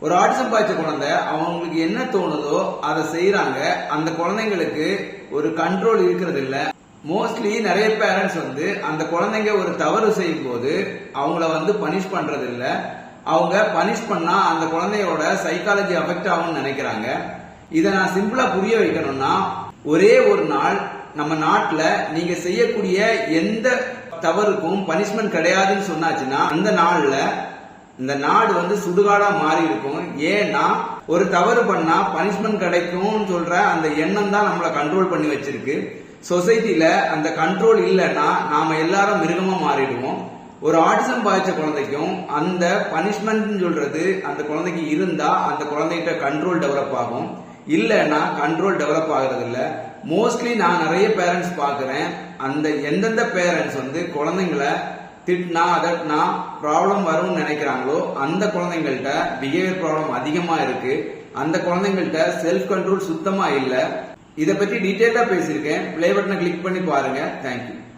ஒரு ஆட்டிசம் பாய்ச்ச குழந்தை அவங்களுக்கு என்ன தோணுதோ அதை செய்யறாங்க. அந்த குழந்தைங்களுக்கு ஒரு கண்ட்ரோல் இருக்கிறது இல்ல. மோஸ்ட்லி நிறைய பேரண்ட்ஸ் அந்த குழந்தைங்க ஒரு தவறு செய்யும் போது அவங்கள பனிஷ் பண்றது இல்ல. அவங்க பனிஷ் பண்ணா அந்த குழந்தையோட சைக்காலஜி அஃபெக்ட் ஆகும்னு நினைக்கிறாங்க. இதை நான் சிம்பிளா புரிய வைக்கணும்னா, ஒரே ஒரு நாள் நம்ம நாட்டுல நீங்க செய்யக்கூடிய எந்த தவறுக்கும் பனிஷ்மெண்ட் கிடையாதுன்னு சொன்னாச்சுன்னா அந்த நாள்ல இந்த நாடு சுடுகாடா மாறி இருக்கும். ஏன்னா ஒரு தவறு பண்ணா பனிஷ்மெண்ட் கிடைக்கும் சொல்ற அந்த எண்ணம் தான் நம்மளை கண்ட்ரோல் பண்ணி வச்சிருக்கு. சொசைட்டில அந்த கண்ட்ரோல் இல்லைன்னா நாம எல்லாரும் மிருகமா மாறிடுவோம். ஒரு ஆட்டிசம் பாதிச்ச குழந்தைக்கும் அந்த பனிஷ்மெண்ட் சொல்றது அந்த குழந்தைக்கு இருந்தா அந்த குழந்தைகிட்ட கண்ட்ரோல் டெவலப் ஆகும். இல்லைன்னா கண்ட்ரோல் டெவலப் ஆகுறது இல்ல. மோஸ்ட்லி நான் நிறைய பேரண்ட்ஸ் பாக்குறேன். அந்த எந்தெந்த பேரண்ட்ஸ் குழந்தைங்களை திட்டினா அதட்டினா ப்ராப்ளம் வரும்னு நினைக்கிறாங்களோ அந்த குழந்தைங்கள்ட்ட பிஹேவியர் ப்ராப்ளம் அதிகமா இருக்கு. அந்த குழந்தைங்கள்ட்ட செல்ஃப் கண்ட்ரோல் சுத்தமா இல்ல. இதை பத்தி டீட்டெயிலா பேசியிருக்கேன். பிளே பட்டனை கிளிக் பண்ணி பாருங்க. தேங்க்யூ.